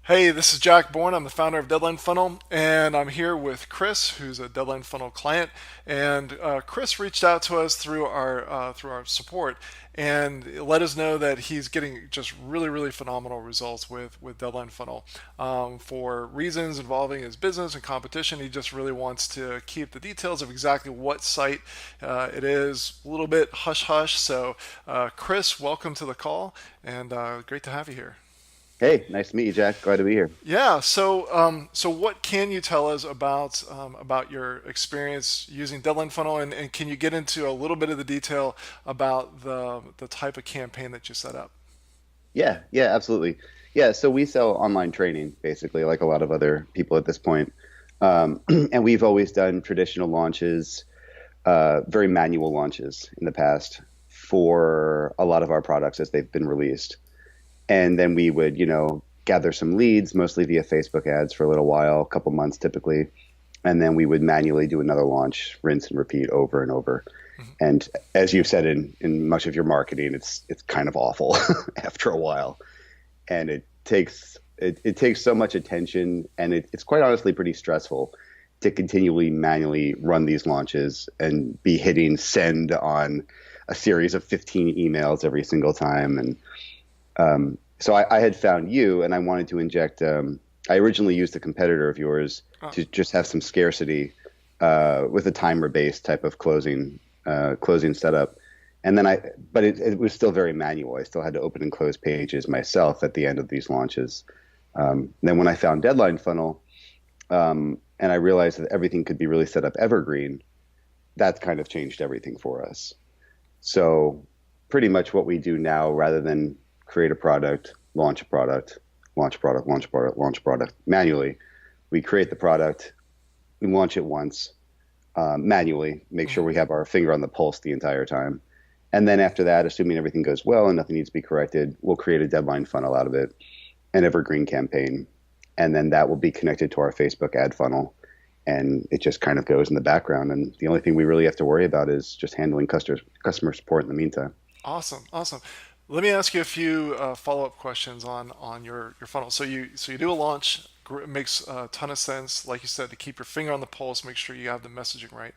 Hey, this is Jack Bourne. I'm the founder of Deadline Funnel, and I'm here with Chris, who's a Deadline Funnel client. And Chris reached out to us through our support, and let us know that he's getting just really, really phenomenal results with Deadline Funnel. For reasons involving his business and competition, he just really wants to keep the details of exactly what site it is a little bit hush hush. So, Chris, welcome to the call, and great to have you here. Hey, nice to meet you, Jack. Glad to be here. Yeah. So what can you tell us about your experience using Deadline Funnel, and can you get into a little bit of the detail about the type of campaign that you set up? Yeah, absolutely. Yeah, so we sell online training, basically, like a lot of other people at this point. And we've always done traditional launches, very manual launches in the past for a lot of our products as they've been released. And then we would, gather some leads, mostly via Facebook ads for a little while, a couple months typically. And then we would manually do another launch, rinse and repeat over and over. Mhm. And as you've said in much of your marketing, it's kind of awful after a while, and it takes so much attention, and it's quite honestly pretty stressful to continually manually run these launches and be hitting send on a series of 15 emails every single time. And so I had found you, and I wanted to inject. I originally used a competitor of yours Oh, to just have some scarcity with a timer-based type of closing setup. And then but it was still very manual. I still had to open and close pages myself at the end of these launches. Then when I found Deadline Funnel, and I realized that everything could be really set up evergreen, that kind of changed everything for us. So pretty much what we do now, rather than create a product, launch a product, launch a product, launch a product, launch a product manually, we create the product, we launch it once, manually, make sure mhm. we have our finger on the pulse the entire time. And then after that, assuming everything goes well and nothing needs to be corrected, we'll create a deadline funnel out of it, an evergreen campaign. And then that will be connected to our Facebook ad funnel. And it just kind of goes in the background. And the only thing we really have to worry about is just handling customer support in the meantime. Awesome, awesome. Let me ask you a few follow-up questions on your funnel. So you do a launch. It makes a ton of sense, like you said, to keep your finger on the pulse, make sure you have the messaging right.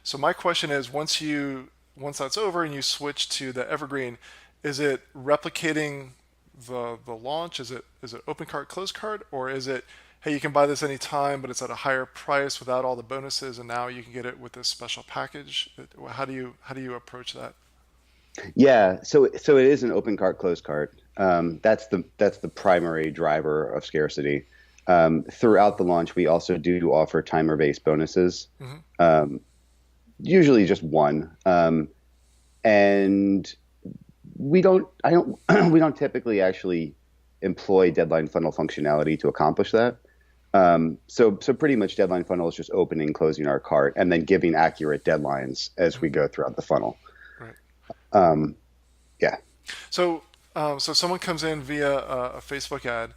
So my question is, once that's over and you switch to the evergreen, is it replicating the launch? Is it open cart, closed cart, or is it, hey, you can buy this anytime, but it's at a higher price without all the bonuses, and now you can get it with this special package? How do you approach that? Yeah, so it is an open cart, closed cart. That's the primary driver of scarcity. Throughout the launch, we also do offer timer-based bonuses. Hmm. Um, Usually just one. And we don't I don't we don't typically actually employ deadline funnel functionality to accomplish that. So pretty much deadline funnel is just opening, closing our cart, and then giving accurate deadlines as we go throughout the funnel. Right. Um, yeah, So someone comes in via a Facebook ad.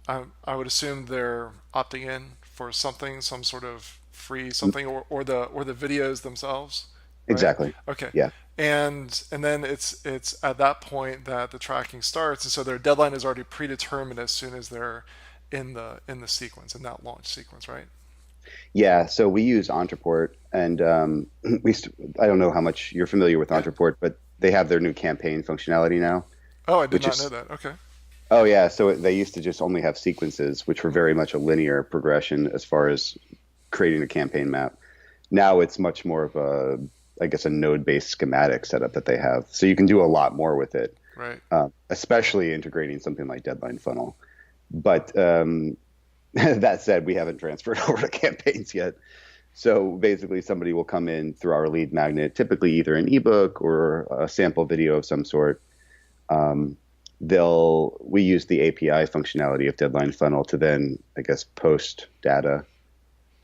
I would assume they're opting in for something, some sort of free something, or the videos themselves, right? exactly. Okay. Yeah. And then it's at that point that the tracking starts, and so their deadline is already predetermined as soon as they're in the sequence, in that launch sequence, right? Yeah, so we use Ontraport, and I don't know how much you're familiar with Yeah. Ontraport, but they have their new campaign functionality now, Oh, I did which not know is that. Okay. oh yeah, so they used to just only have sequences, which were very much a linear progression as far as creating a campaign map. Now it's much more of I guess, a node-based schematic setup that they have, so you can do a lot more with it, Right. especially integrating something like Deadline Funnel. But that said, we haven't transferred over to campaigns yet. So basically, somebody will come in through our lead magnet, typically either an ebook or a sample video of some sort. Um, we use the API functionality of Deadline Funnel to then, I guess, post data,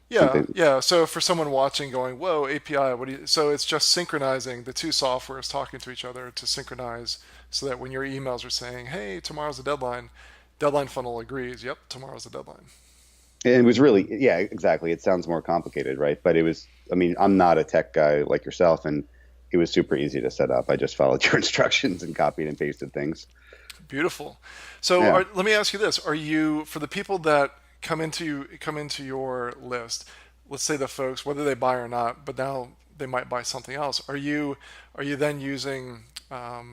Yeah, something. yeah. So for someone watching, going, "Whoa, API, what do you?" So it's just synchronizing the two softwares talking to each other to synchronize, so that when your emails are saying, "Hey, tomorrow's the deadline," Deadline Funnel agrees. Yep, tomorrow's the deadline. And it was really, yeah, exactly. It sounds more complicated, right? But it was, I mean, I'm not a tech guy like yourself, and it was super easy to set up. I just followed your instructions and copied and pasted things. Beautiful. So Yeah. let me ask you this: are you, for the people that come into your list, let's say the folks, whether they buy or not, but now they might buy something else, are you then using how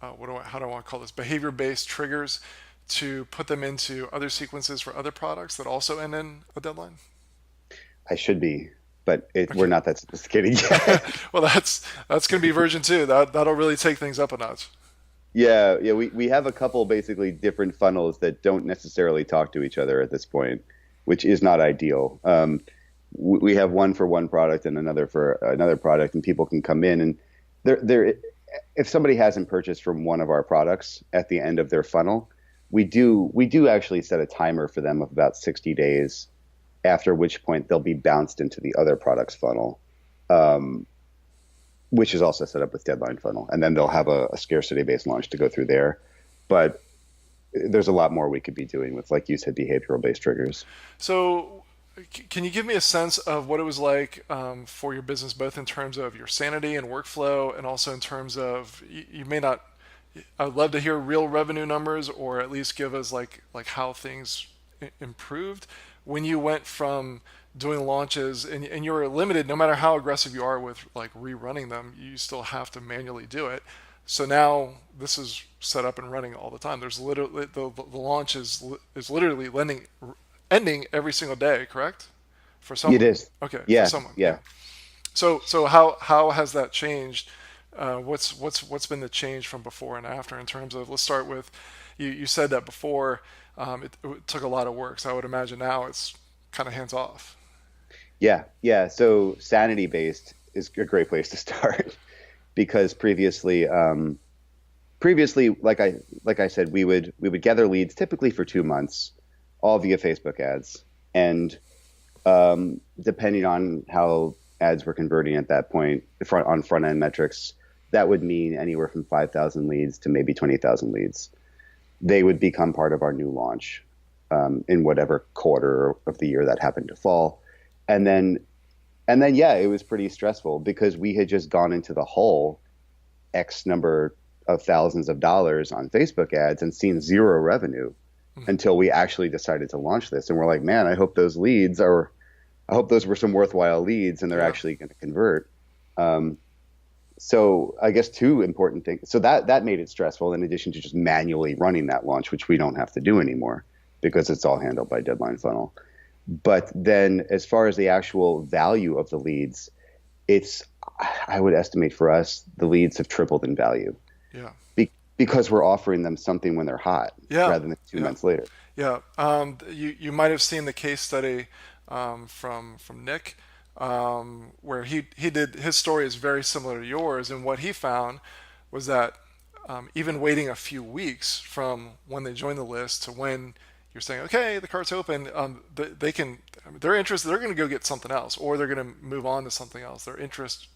do I want to call this, behavior-based triggers to put them into other sequences for other products that also end in a deadline? I should be, but we're Okay. not that sophisticated yet. Well, that's going to be version 2. That'll really take things up a notch. Yeah, yeah, we have a couple basically different funnels that don't necessarily talk to each other at this point, which is not ideal. We have one for one product and another for another product, and people can come in and they're if somebody hasn't purchased from one of our products at the end of their funnel, we do actually set a timer for them of about 60 days, after which point they'll be bounced into the other product's funnel. Um, which is also set up with deadline funnel, and then they'll have a scarcity based launch to go through there. But there's a lot more we could be doing with, like you said, behavioral based triggers. So, can you give me a sense of what it was like for your business, both in terms of your sanity and workflow, and also in terms of you may not. I'd love to hear real revenue numbers, or at least give us like how things improved when you went from doing launches, and you're limited no matter how aggressive you are with like rerunning them, you still have to manually do it. So now this is set up and running all the time. There's literally the launch is literally ending every single day, correct? For It someone. is. Okay, for Yeah, someone, yeah. yeah. So how has that changed? What's been the change from before and after in terms of, let's start with, you said that before it took a lot of work. So I would imagine now it's kind of hands off. Yeah, yeah. So sanity based is a great place to start because previously, like I said, we would gather leads typically for 2 months, all via Facebook ads, and depending on how ads were converting at that point, front end metrics, that would mean anywhere from 5,000 leads to maybe 20,000 leads. They would become part of our new launch in whatever quarter of the year that happened to fall, and then yeah, it was pretty stressful because we had just gone into the hole X number of thousands of dollars on Facebook ads and seen zero revenue until we actually decided to launch this. And we're like, man, I hope those were some worthwhile leads and they're Yeah. actually going to convert. Um, so I guess two important things. So that made it stressful in addition to just manually running that launch, which we don't have to do anymore because it's all handled by Deadline Funnel. But then as far as the actual value of the leads, it's, I would estimate for us, the leads have tripled in value Yeah. because we're offering them something when they're hot Yeah. rather than two Yeah. months later. Yeah. You might have seen the case study from Nick, where he did, his story is very similar to yours, and what he found was that even waiting a few weeks from when they join the list to when you're saying, okay, the cart's open, they can, they're interested, they're going to go get something else, or they're going to move on to something else. Their interest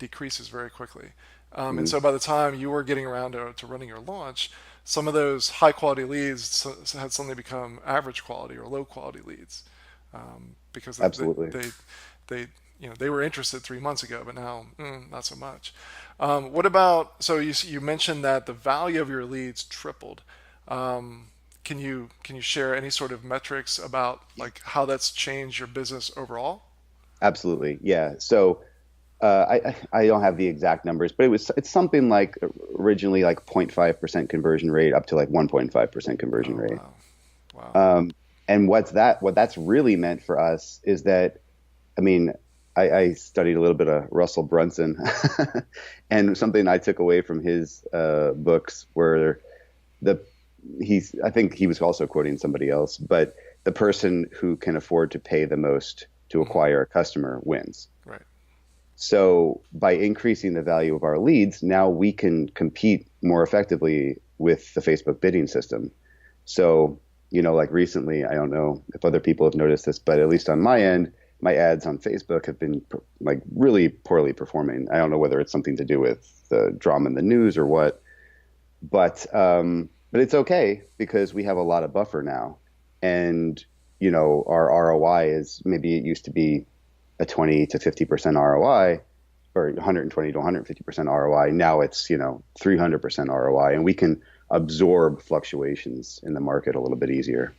decreases very quickly. And Mhm. so by the time you were getting around to running your launch, some of those high quality leads had suddenly become average quality or low quality leads, because Absolutely. they they were interested 3 months ago, but now not so much. What about, so you mentioned that the value of your leads tripled. Can you share any sort of metrics about like how that's changed your business overall? Absolutely. Yeah. So I don't have the exact numbers, but it's something like originally like 0.5% conversion rate up to like 1.5% conversion Oh rate. wow, wow. Um, and what that's really meant for us is that, I mean, I studied a little bit of Russell Brunson, and something I took away from his books were the I think he was also quoting somebody else, but the person who can afford to pay the most to Mhm. acquire a customer wins. Right. So by increasing the value of our leads, now we can compete more effectively with the Facebook bidding system. So, like recently, I don't know if other people have noticed this, but at least on my end, my ads on Facebook have been like really poorly performing. I don't know whether it's something to do with the drama in the news or what, but it's okay because we have a lot of buffer now, and our ROI is, maybe it used to be a 20 to 50% ROI, or 120 to 150% ROI. Now it's 300% ROI, and we can absorb fluctuations in the market a little bit easier.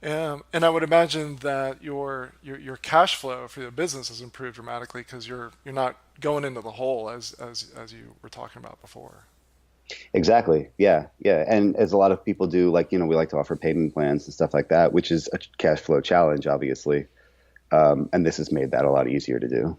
And I would imagine that your cash flow for the business has improved dramatically because you're not going into the hole as you were talking about before. Exactly. Yeah. Yeah. And as a lot of people do, like, we like to offer payment plans and stuff like that, which is a cash flow challenge, obviously. And this has made that a lot easier to do.